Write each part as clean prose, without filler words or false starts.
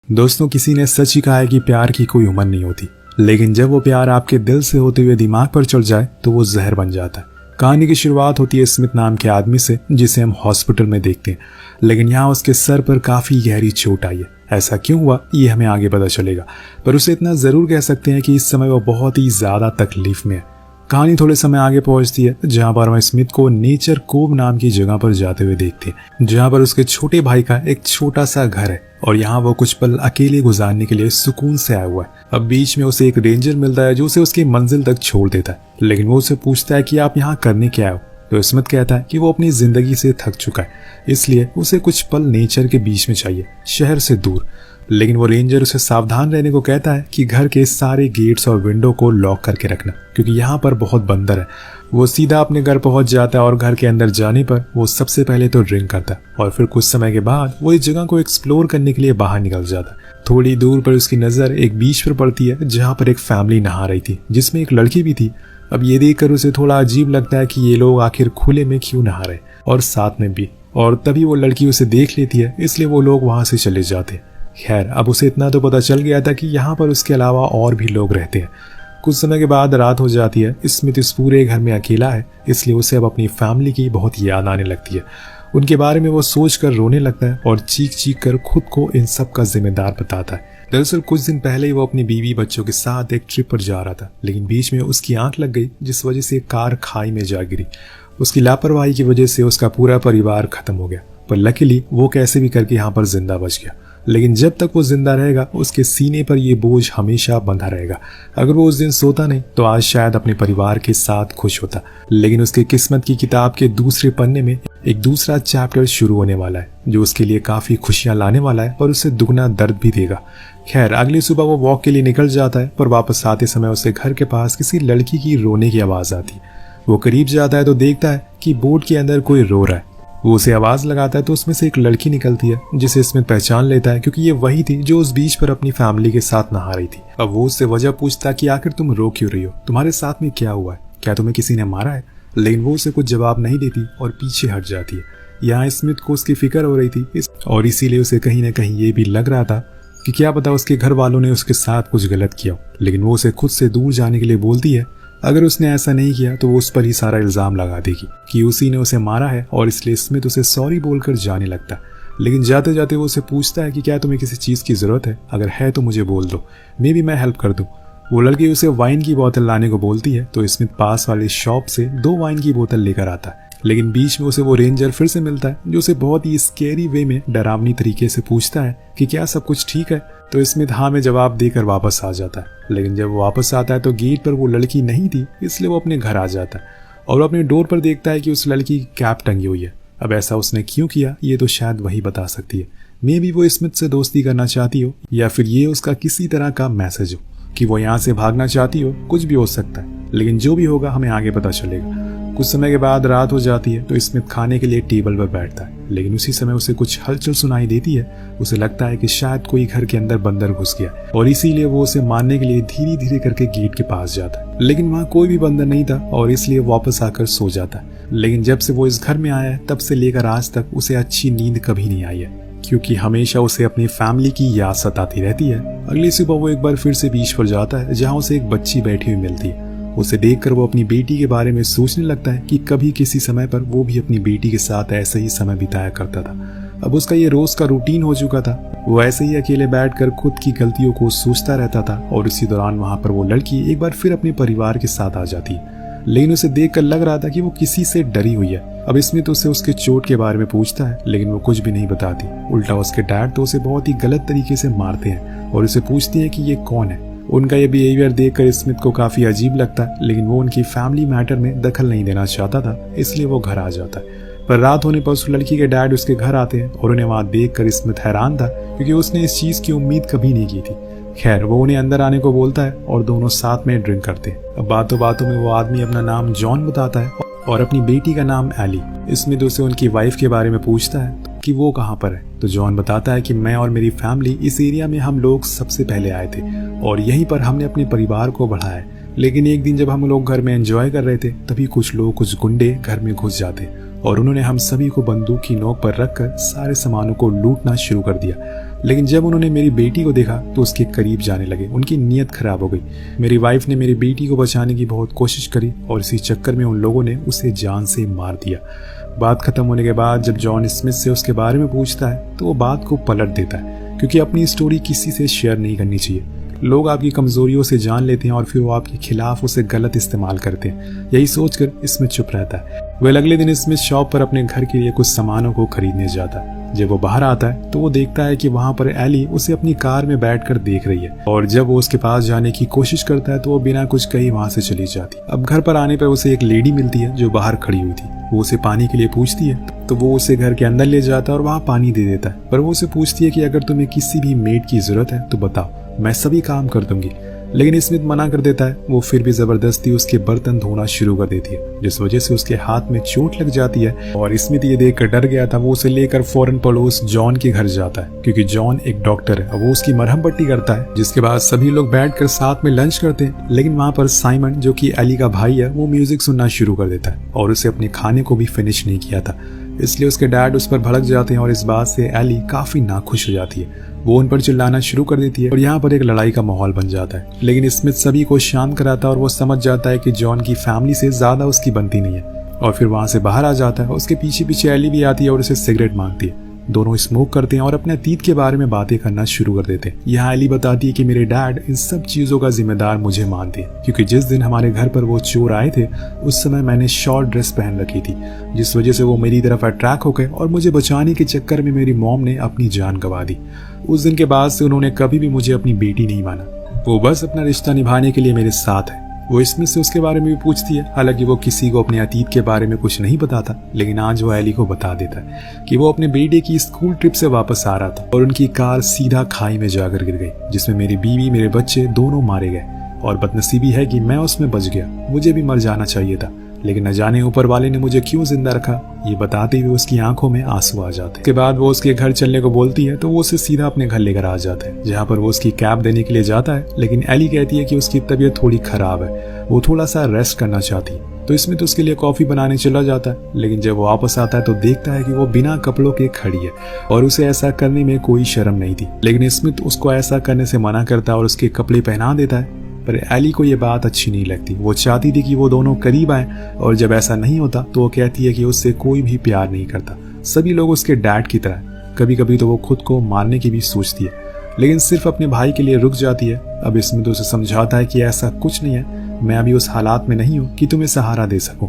दोस्तों, किसी ने सच ही कहा है कि प्यार की कोई उम्र नहीं होती, लेकिन जब वो प्यार आपके दिल से होते हुए दिमाग पर चढ़ जाए तो वो जहर बन जाता है। कहानी की शुरुआत होती है स्मिथ नाम के आदमी से, जिसे हम हॉस्पिटल में देखते हैं, लेकिन यहाँ उसके सर पर काफी गहरी चोट आई है। ऐसा क्यों हुआ ये हमें आगे पता चलेगा, पर उसे इतना जरूर कह सकते हैं कि इस समय वो बहुत ही ज्यादा तकलीफ में है। कहानी थोड़े समय आगे पहुंचती है, जहां पर हम स्मिथ को नेचर कोव नाम की जगह पर जाते हुए देखते हैं, जहां पर उसके छोटे भाई का एक छोटा सा घर है और यहाँ वो कुछ पल अकेले गुजारने के लिए सुकून से आया हुआ है। अब बीच में उसे एक रेंजर मिलता है जो उसे उसकी मंजिल तक छोड़ देता है, लेकिन वो उसे पूछता है कि आप यहाँ करने क्या आए हो। तो स्मिथ कहता है कि वो अपनी जिंदगी से थक चुका है, इसलिए उसे कुछ पल नेचर के बीच में चाहिए, शहर से दूर। लेकिन वो रेंजर उसे सावधान रहने को कहता है कि घर के सारे गेट्स और विंडो को लॉक करके रखना, क्योंकि यहाँ पर बहुत बंदर है। वो सीधा अपने घर पहुंच जाता है और घर के अंदर जाने पर वो सबसे पहले तो ड्रिंक करता है और फिर कुछ समय के बाद वो इस जगह को एक्सप्लोर करने के लिए बाहर निकल जाता है। थोड़ी दूर पर उसकी नजर एक बीच पर पड़ती है, जहाँ पर एक फैमिली नहा रही थी, जिसमें एक लड़की भी थी। अब ये देखकर उसे थोड़ा अजीब लगता है कि ये लोग आखिर खुले में क्यों नहा रहे और साथ में भी, और तभी वो लड़की उसे देख लेती है, इसलिए वो लोग वहां से चले जाते हैं। खैर, अब उसे इतना तो पता चल गया था कि यहाँ पर उसके अलावा और भी लोग रहते हैं। कुछ समय के बाद रात हो जाती है। स्मिथ इस पूरे घर में अकेला है, इसलिए उसे अब अपनी फैमिली की बहुत याद आने लगती है। उनके बारे में वो सोच कर रोने लगता है और चीख चीख कर खुद को इन सब का जिम्मेदार बताता है। दरअसल कुछ दिन पहले ही वो अपनी बीवी बच्चों के साथ एक ट्रिप पर जा रहा था, लेकिन बीच में उसकी आंख लग गई, जिस वजह से कार खाई में जा गिरी। उसकी लापरवाही की वजह से उसका पूरा परिवार खत्म हो गया, पर लकीली वो कैसे भी करके यहाँ पर जिंदा बच गया। लेकिन जब तक वो जिंदा रहेगा, उसके सीने पर ये बोझ हमेशा बंधा रहेगा। अगर वो उस दिन सोता नहीं तो आज शायद अपने परिवार के साथ खुश होता, लेकिन उसके किस्मत की किताब के दूसरे पन्ने में एक दूसरा चैप्टर शुरू होने वाला है, जो उसके लिए काफी खुशियां लाने वाला है और उसे दुगना दर्द भी देगा। खैर, अगली सुबह वो वॉक के लिए निकल जाता है, पर वापस आते समय उसे घर के पास किसी लड़की की रोने की आवाज आती है। वो करीब जाता है तो देखता है कि बोट के अंदर कोई रो रहा है। वो उसे आवाज लगाता है तो उसमें से एक लड़की निकलती है, जिसे स्मिथ पहचान लेता है, क्योंकि ये वही थी जो उस बीच पर अपनी फैमिली के साथ नहा रही थी। अब वो उससे वजह पूछता है कि आखिर तुम रो क्यों रही हो, तुम्हारे साथ में क्या हुआ है, क्या तुम्हें किसी ने मारा है। लेकिन वो उसे कुछ जवाब नहीं देती और पीछे हट जाती है। यहाँ स्मिथ को उसकी फिक्र हो रही थी और इसीलिए उसे कहीं न कहीं ये भी लग रहा था कि क्या पता उसके घर वालों ने उसके साथ कुछ गलत किया हो। लेकिन वो उसे खुद से दूर जाने के लिए बोलती है। अगर उसने ऐसा नहीं किया तो वो उस पर ही सारा इल्जाम लगा देगी कि उसी ने उसे मारा है, और इसलिए स्मिथ उसे सॉरी बोलकर जाने लगता है। लेकिन जाते जाते वो उसे पूछता है कि क्या तुम्हें किसी चीज की जरूरत है, अगर है तो मुझे बोल दो, मे भी मैं हेल्प कर दूं। वो लड़की उसे वाइन की बोतल लाने को बोलती है, तो स्मिथ पास वाली शॉप से 2 वाइन की बोतल लेकर आता है। लेकिन बीच में उसे वो रेंजर फिर से मिलता है, जो उसे बहुत ही स्केरी वे में डरावनी तरीके से पूछता है कि क्या सब कुछ ठीक है। तो स्मिथ हाँ में जवाब देकर वापस आ जाता है। लेकिन जब वो वापस आता है तो गेट पर वो लड़की नहीं थी, इसलिए वो अपने घर आ जाता है और अपने डोर पर देखता है कि उस लड़की की कैप टंगी हुई है। अब ऐसा उसने क्यों किया ये तो शायद वही बता सकती है। मे भी वो स्मिथ से दोस्ती करना चाहती हो, या फिर ये उसका किसी तरह का मैसेज हो कि वो यहाँ से भागना चाहती हो। कुछ भी हो सकता है, लेकिन जो भी होगा हमें आगे पता चलेगा। कुछ समय के बाद रात हो जाती है तो स्मिथ खाने के लिए टेबल पर बैठता है, लेकिन उसी समय उसे कुछ हलचल सुनाई देती है। उसे लगता है कि शायद कोई घर के अंदर बंदर घुस गया और इसीलिए वो उसे मारने के लिए धीरे धीरे करके गेट के पास जाता है। लेकिन वहाँ कोई भी बंदर नहीं था और इसलिए वापस आकर सो जाता है। लेकिन जब से वो इस घर में आया है तब से लेकर आज तक उसे अच्छी नींद कभी नहीं आई है, क्योंकि हमेशा उसे अपनी फैमिली की याद सताती रहती है। अगली सुबह वो एक बार फिर से बीच पर जाता है, जहाँ उसे एक बच्ची बैठी हुई मिलती है। उसे देखकर वो अपनी बेटी के बारे में सोचने लगता है कि कभी किसी समय पर वो भी अपनी बेटी के साथ ऐसे ही समय बिताया करता था। अब उसका ये रोज का रूटीन हो चुका था। वो ऐसे ही अकेले बैठकर खुद की गलतियों को सोचता रहता था और इसी दौरान वहां पर वो लड़की एक बार फिर अपने परिवार के साथ आ जाती है। लेकिन उसे देखकर लग रहा था कि वो किसी से डरी हुई है। अब स्मिथ उसे उसके चोट के बारे में पूछता है, लेकिन वो कुछ भी नहीं बताती। उल्टा उसके डैड तो उसे बहुत ही गलत तरीके से मारते हैं और उसे पूछती है कि ये कौन है। उनका ये बिहेवियर देखकर स्मिथ को काफी अजीब लगता है, लेकिन वो उनकी फैमिली मैटर में दखल नहीं देना चाहता था, इसलिए वो घर आ जाता है। पर रात होने पर उस लड़की के डैड उसके घर आते हैं और उन्हें वहां देखकर स्मिथ हैरान था, क्योंकि उसने इस चीज की उम्मीद कभी नहीं की थी। खैर, वो उन्हें अंदर आने को बोलता है और दोनों साथ में ड्रिंक करते हैं। अब बातों बातों में वो आदमी अपना नाम जॉन बताता है और अपनी बेटी का नाम एली। स्मिथ उसे उनकी वाइफ के बारे में पूछता है कि वो कहाँ पर है, तो जॉन बताता है कि मैं और मेरी फैमिली इस एरिया में हम लोग सबसे पहले आए थे और यहीं पर हमने अपने परिवार को बढ़ाया है। लेकिन एक दिन जब हम लोग घर में एंजॉय कर रहे थे, तभी कुछ गुंडे घर में घुस जाते और उन्होंने हम सभी को बंदूक की नोक पर रखकर सारे सामानों को लूटना शुरू कर दिया। लेकिन जब उन्होंने मेरी बेटी को देखा तो उसके करीब जाने लगे। उनकी नीयत खराब हो गई। मेरी वाइफ ने मेरी बेटी को बचाने की बहुत कोशिश करी और इसी चक्कर में उन लोगों ने उसे जान से मार दिया। बात खत्म होने के बाद जब जॉन स्मिथ से उसके बारे में पूछता है तो वो बात को पलट देता है, क्योंकि अपनी स्टोरी किसी से शेयर नहीं करनी चाहिए। लोग आपकी कमजोरियों से जान लेते हैं और फिर वो आपके खिलाफ उसे गलत इस्तेमाल करते हैं। यही सोचकर स्मिथ चुप रहता है। वह अगले दिन स्मिथ शॉप पर अपने घर के लिए कुछ सामानों को खरीदने जाता है। जब वो बाहर आता है तो वो देखता है कि वहां पर एली उसे अपनी कार में बैठकर देख रही है, और जब वो उसके पास जाने की कोशिश करता है तो वो बिना कुछ कही वहां से चली जाती। अब घर पर आने पर उसे एक लेडी मिलती है जो बाहर खड़ी हुई थी। वो उसे पानी के लिए पूछती है तो वो उसे घर के अंदर ले जाता है और वहां पानी दे देता है। पर वो उसे पूछती है कि अगर तुम्हें किसी भी मेड की जरूरत है तो बताओ, मैं सभी काम कर दूंगी। लेकिन स्मिथ मना कर देता है। वो फिर भी जबरदस्ती उसके बर्तन धोना शुरू कर देती है, जिस वजह से उसके हाथ में चोट लग जाती है। और स्मिथ ये देखकर डर गया था। वो उसे लेकर फौरन पड़ोस जॉन के घर जाता है, क्योंकि जॉन एक डॉक्टर है। वो उसकी मरहम पट्टी करता है, जिसके बाद सभी लोग बैठकर साथ में लंच करते हैं। लेकिन वहां पर साइमन, जो कि एली का भाई है, वो म्यूजिक सुनना शुरू कर देता है और उसे अपने खाने को भी फिनिश नहीं किया था। इसलिए उसके डैड उस पर भड़क जाते हैं और इस बात से एली काफी नाखुश हो जाती है। वो उन पर चिल्लाना शुरू कर देती है और यहाँ पर एक लड़ाई का माहौल बन जाता है। लेकिन स्मिथ सभी को शांत कराता है और वो समझ जाता है कि जॉन की फैमिली से ज्यादा उसकी बनती नहीं है, और फिर वहां से बाहर आ जाता है। उसके पीछे पीछे एली भी आती है और उसे सिगरेट मांगती है। दोनों स्मोक करते हैं और अपने अतीत के बारे में बातें करना शुरू कर देते हैं। यहाँ एली बताती है कि मेरे डैड इन सब चीजों का जिम्मेदार मुझे मानते हैं, क्योंकि जिस दिन हमारे घर पर वो चोर आए थे उस समय मैंने शॉर्ट ड्रेस पहन रखी थी, जिस वजह से वो मेरी तरफ अट्रैक्ट हो गए और मुझे बचाने के चक्कर में मेरी मॉम ने अपनी जान गंवा दी। उस दिन के बाद से उन्होंने कभी भी मुझे अपनी बेटी नहीं माना। वो बस अपना रिश्ता निभाने के लिए मेरे साथ है। वो स्मिथ से उसके बारे में भी पूछती है। हालांकि वो किसी को अपने अतीत के बारे में कुछ नहीं बताता, लेकिन आज वो एली को बता देता है कि वो अपने बेटे की स्कूल ट्रिप से वापस आ रहा था और उनकी कार सीधा खाई में जाकर गिर गई, जिसमें मेरी बीवी, मेरे बच्चे दोनों मारे गए। और बदनसीबी है कि मैं उसमें बच गया। मुझे भी मर जाना चाहिए था, लेकिन न जाने ऊपर वाले ने मुझे क्यों जिंदा रखा। ये बताते हुए उसकी आंखों में आंसू आ जाते। उसके बाद वो उसके घर चलने को बोलती है तो वो उसे सीधा अपने घर लेकर आ जाता है, जहाँ पर वो उसकी कैब देने के लिए जाता है। लेकिन एली कहती है कि उसकी तबीयत थोड़ी खराब है, वो थोड़ा सा रेस्ट करना चाहती है। तो इसमें तो उसके लिए कॉफी बनाने चला जाता है। लेकिन जब वो वापस आता है तो देखता है कि वो बिना कपड़ों के खड़ी है और उसे ऐसा करने में कोई शर्म नहीं थी। लेकिन स्मिथ उसको ऐसा करने से मना करता है और उसके कपड़े पहना देता है। पर एली को ये बात अच्छी नहीं लगती। वो चाहती थी कि वो दोनों करीब आए, और जब ऐसा नहीं होता तो वो कहती है कि उससे कोई भी प्यार नहीं करता। सभी लोग उसके डैड की तरह। कभी कभी तो वो खुद को मारने की भी सोचती है, लेकिन सिर्फ अपने भाई के लिए रुक जाती है। अब स्मिथ उसे समझाता है कि ऐसा कुछ नहीं है, मैं अभी उस हालात में नहीं हूँ कि तुम्हें सहारा दे सकूं।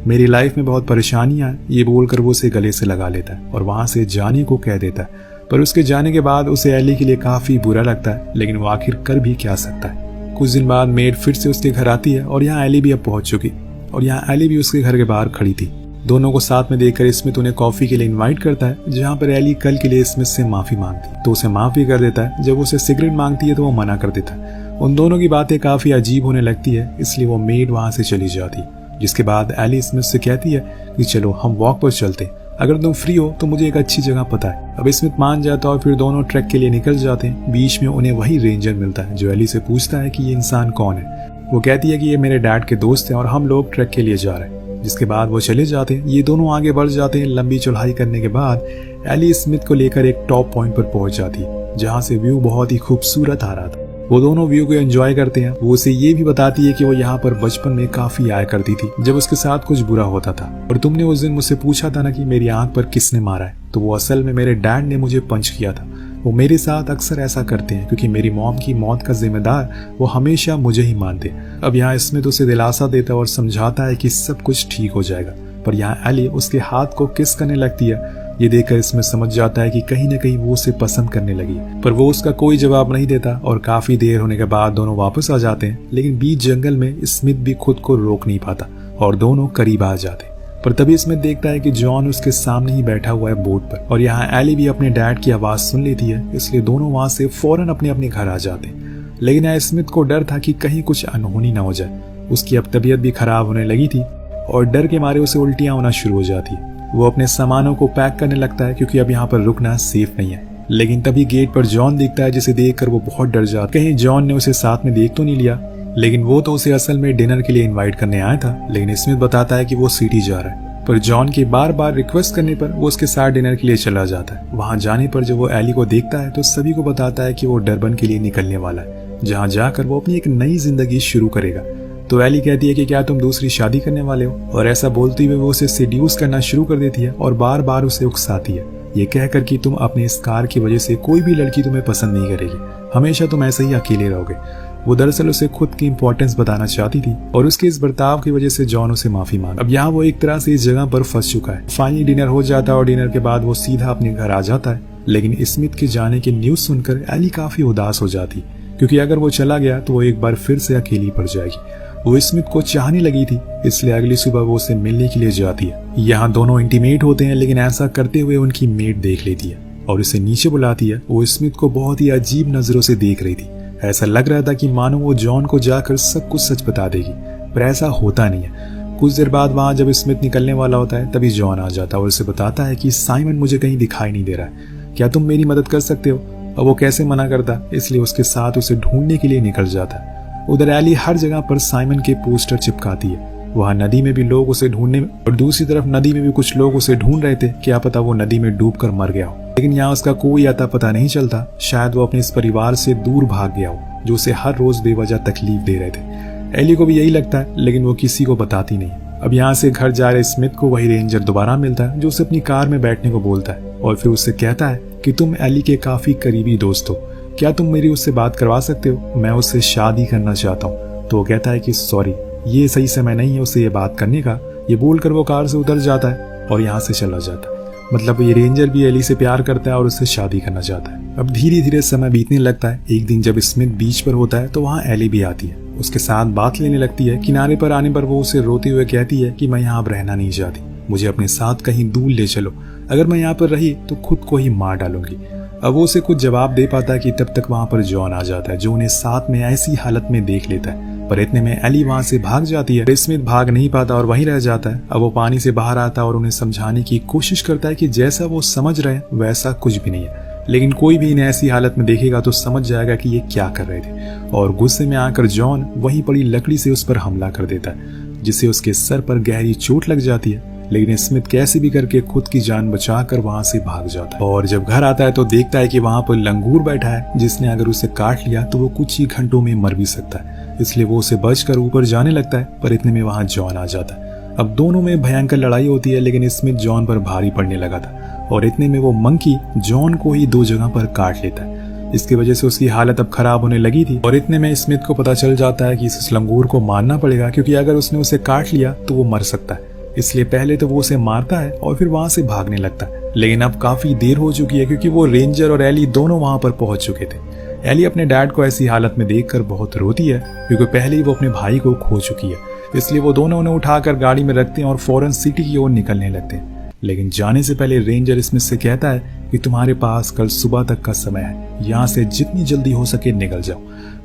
मेरी लाइफ में बहुत परेशानियां हैं। ये बोलकर वो उसे गले से लगा लेता है और वहां से जाने को कह देता है। पर उसके जाने के बाद उसे एली के लिए काफी बुरा लगता है, लेकिन वो आखिर कर भी क्या सकता है। कुछ दिन बाद मेड फिर से उसके घर आती है और यहाँ एली भी अब पहुंच चुकी, और यहाँ एली भी उसके घर के बाहर खड़ी थी। दोनों को साथ में देखकर स्मिथ उन्हें कॉफी के लिए इनवाइट करता है, जहाँ पर एली कल के लिए स्मिथ से माफी मांगती तो उसे माफी कर देता है। जब उसे सिगरेट मांगती है तो वो मना कर देता है। उन दोनों की बातें काफी अजीब होने लगती है, इसलिए वो मेड वहां से चली जाती। जिसके बाद एली स्मिथ से कहती है कि चलो हम वॉक पर चलते, अगर तुम फ्री हो तो मुझे एक अच्छी जगह पता है। अब स्मिथ मान जाता है और फिर दोनों ट्रैक के लिए निकल जाते हैं। बीच में उन्हें वही रेंजर मिलता है जो एली से पूछता है कि ये इंसान कौन है। वो कहती है कि ये मेरे डैड के दोस्त हैं और हम लोग ट्रैक के लिए जा रहे हैं। जिसके बाद वो चले जाते हैं। ये दोनों आगे बढ़ जाते हैं। लंबी चढ़ाई करने के बाद एली स्मिथ को लेकर एक टॉप पॉइंट पर पहुंच जाती है, जहाँ से व्यू बहुत ही खूबसूरत आ रहा था। वो दोनों व्यू को एंजॉय करते हैं। वो उसे ये भी बताती है कि वो यहाँ पर बचपन में काफी आया करती थी जब उसके साथ कुछ बुरा होता था, और तुमने उस दिन मुझसे पूछा था ना कि मेरी आंख पर किसने मारा है, तो वो असल में मेरे डैड ने मुझे पंच किया था। वो मेरे साथ अक्सर ऐसा करते हैं क्योंकि मेरी मॉम की मौत का जिम्मेदार वो हमेशा मुझे ही मानते। अब यहाँ स्मिथ उसे दिलासा देता है और समझाता है कि सब कुछ ठीक हो जाएगा, पर यहाँ एली उसके हाथ को किस करने लगती है। ये देखकर इसमें समझ जाता है कि कहीं न कहीं वो उसे पसंद करने लगी, पर वो उसका कोई जवाब नहीं देता और काफी देर होने के बाद दोनों वापस आ जाते हैं। लेकिन बीच जंगल में स्मिथ भी खुद को रोक नहीं पाता और दोनों करीब आ जाते। पर तभी स्मिथ देखता है कि जॉन उसके सामने ही बैठा हुआ है बोट पर, और यहाँ एली भी अपने डैड की आवाज सुन लेती है, इसलिए दोनों वहां से फौरन अपने अपने घर आ जाते हैं। लेकिन यहाँ स्मिथ को डर था कि कहीं कुछ अनहोनी ना हो जाए। उसकी अब तबीयत भी खराब होने लगी थी और डर के मारे उसे उल्टियां होना शुरू हो जाती है। वो अपने सामानों को पैक करने लगता है क्योंकि अब यहाँ पर रुकना सेफ नहीं है। लेकिन तभी गेट पर जॉन दिखता है, जिसे देखकर वो बहुत डर जाता है। कहीं जॉन ने उसे साथ में देख तो नहीं लिया, लेकिन वो तो उसे असल में डिनर के लिए इनवाइट करने आया था। लेकिन स्मिथ बताता है कि वो सिटी जा रहा है। पर जॉन के बार बार रिक्वेस्ट करने पर वो उसके साथ डिनर के लिए चला जाता है। वहां जाने पर जब वो एली को देखता है तो सभी को बताता है कि वो डरबन के लिए निकलने वाला है, जहां जाकर वो अपनी एक नई जिंदगी शुरू करेगा। तो एली कहती है कि क्या तुम दूसरी शादी करने वाले हो, और ऐसा बोलते हुए वो उसे सेड्यूस करना शुरू कर देती है और बार बार उसे उकसाती है, ये कहकर कि तुम अपने इस कार की वजह से कोई भी लड़की तुम्हें पसंद नहीं करेगी, हमेशा तुम ऐसे ही अकेले रहोगे। वो दरअसल उसे खुद की इंपॉर्टेंस बताना चाहती थी और उसके इस बर्ताव की वजह से जॉन उसे माफी मांगा। अब यहाँ वो एक तरह से इस जगह पर फंस चुका है। फाइनली डिनर हो जाता है और डिनर के बाद वो सीधा अपने घर आ जाता है। लेकिन स्मिथ के जाने की न्यूज सुनकर एली काफी उदास हो जाती, क्योंकि अगर वो चला गया तो वो एक बार फिर से अकेली पड़ जाएगी। वो स्मिथ को चाहने लगी थी, इसलिए अगली सुबह वो उसे मिलने के लिए जाती है। यहाँ दोनों इंटीमेट होते हैं, लेकिन ऐसा करते हुए उनकी मेड देख लेती है और उसे नीचे बुलाती है। वो स्मिथ को बहुत ही अजीब नजरों से देख रही थी। ऐसा लग रहा था कि मानो वो जॉन को जाकर सब कुछ सच बता देगी, पर ऐसा होता नहीं है। कुछ देर बाद वहां जब स्मिथ निकलने वाला होता है तभी जॉन आ जाता है और उसे बताता है कि साइमन मुझे कहीं दिखाई नहीं दे रहा है, क्या तुम मेरी मदद कर सकते हो। अब वो कैसे मना करता, इसलिए उसके साथ उसे ढूंढने के लिए निकल जाता है। उधर एली हर जगह पर साइमन के पोस्टर चिपकाती है। वहां नदी में भी लोग उसे ढूंढने और दूसरी तरफ नदी में भी कुछ लोग उसे ढूंढ रहे थे, क्या पता वो नदी में डूबकर मर गया हो। लेकिन यहाँ उसका कोई अता पता नहीं चलता। शायद वो अपने इस परिवार से दूर भाग गया हो जो उसे हर रोज बेवजह तकलीफ दे रहे थे। एली को भी यही लगता है, लेकिन वो किसी को बताती नहीं। अब यहाँ से घर जा रहे स्मिथ को वही रेंजर दोबारा मिलता है जो उसे अपनी कार में बैठने को बोलता है और फिर उससे कहता है कि तुम एली के काफी करीबी दोस्त हो, क्या तुम मेरी उससे बात करवा सकते हो, मैं उससे शादी करना चाहता हूँ। तो वो कहता है कि सॉरी, ये सही समय नहीं है उससे ये बात करने का। ये बोलकर वो कार से उतर जाता है और यहाँ से चला जाता है। मतलब ये रेंजर भी एली से प्यार करता है और उससे शादी करना चाहता है। अब धीरे धीरे समय बीतने लगता है। एक दिन जब स्मिथ बीच पर होता है तो वहाँ एली भी आती है, उसके साथ बात लेने लगती है। किनारे पर आने पर वो उसे रोते हुए कहती है कि मैं यहाँ अब रहना नहीं चाहती, मुझे अपने साथ कहीं दूर ले चलो, अगर मैं यहाँ पर रही तो खुद को ही मार डालूंगी। अब वो उसे कुछ जवाब दे पाता है कि तब तक वहां पर जॉन आ जाता है जो उन्हें साथ में ऐसी हालत में देख लेता है। पर इतने में एली वहां से भाग जाती है। स्मिथ भाग नहीं पाता और वहीं रह जाता है। अब वो पानी से बाहर आता है और उन्हें समझाने की कोशिश करता है कि जैसा वो समझ रहे हैं वैसा कुछ भी नहीं है, लेकिन कोई भी इन्हें ऐसी हालत में देखेगा तो समझ जाएगा कि ये क्या कर रहे थे। और गुस्से में आकर जॉन वहीं पड़ी लकड़ी से उस पर हमला कर देता है, जिससे उसके सर पर गहरी चोट लग जाती है। लेकिन स्मिथ कैसे भी करके खुद की जान बचाकर वहां से भाग जाता है और जब घर आता है तो देखता है कि वहां पर लंगूर बैठा है, जिसने अगर उसे काट लिया तो वो कुछ ही घंटों में मर भी सकता है। इसलिए वो उसे बचकर ऊपर जाने लगता है, पर इतने में वहां जॉन आ जाता है। अब दोनों में भयंकर लड़ाई होती है, लेकिन स्मिथ जॉन पर भारी पड़ने लगा था और इतने में वो मंकी जॉन को ही 2 जगह पर काट लेता है। इसकी वजह से उसकी हालत अब खराब होने लगी थी और इतने में स्मिथ को पता चल जाता है कि इस लंगूर को मारना पड़ेगा, क्योंकि अगर उसने उसे काट लिया तो वो मर सकता है। इसलिए पहले तो वो उसे मारता है और फिर वहां से भागने लगता है। लेकिन अब काफी देर हो चुकी है, क्योंकि वो रेंजर और एली दोनों वहां पर पहुंच चुके थे। एली अपने डैड को ऐसी हालत में देखकर बहुत रोती है, क्योंकि पहले ही वो अपने भाई को खो चुकी है। इसलिए वो दोनों उन्हें उठाकर गाड़ी में रखते हैं और फौरन सिटी की ओर निकलने लगते हैं। लेकिन जाने से पहले रेंजर स्मिथ से कहता है कि तुम्हारे पास कल सुबह तक का समय है, यहाँ से जितनी जल्दी हो सके निकल जाओ।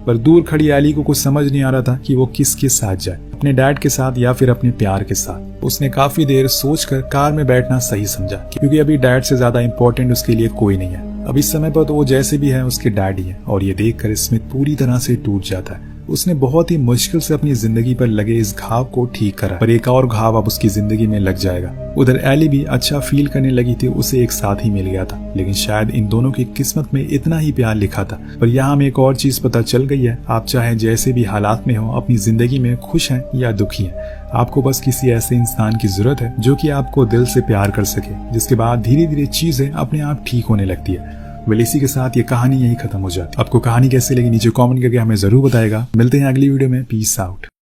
पर दूर खड़ी एली को कुछ समझ नहीं आ रहा था कि वो किसके साथ जाए, अपने डैड के साथ या फिर अपने प्यार के साथ। उसने काफी देर सोचकर कार में बैठना सही समझा, क्योंकि अभी डैड से ज्यादा इंपॉर्टेंट उसके लिए कोई नहीं है। अब इस समय पर तो वो जैसे भी है उसके डैड ही है। और ये देखकर स्मिथ पूरी तरह से टूट जाता है। उसने बहुत ही मुश्किल से अपनी जिंदगी पर लगे इस घाव को ठीक करा, पर एक और घाव अब उसकी जिंदगी में लग जाएगा। उधर एली भी अच्छा फील करने लगी थी, उसे एक साथ ही मिल गया था, लेकिन शायद इन दोनों की किस्मत में इतना ही प्यार लिखा था। पर यहाँ हमें एक और चीज पता चल गई है, आप चाहे जैसे भी हालात में हो, अपनी जिंदगी में खुश हैं या दुखी हैं, आपको बस किसी ऐसे इंसान की जरूरत है जो कि आपको दिल से प्यार कर सके, जिसके बाद धीरे धीरे चीजें अपने आप ठीक होने लगती है। वेल इसी के साथ ये कहानी यही खत्म हो जाती है। आपको कहानी कैसे लगी नीचे कमेंट करके हमें जरूर बताएगा। मिलते हैं अगली वीडियो में। Peace out.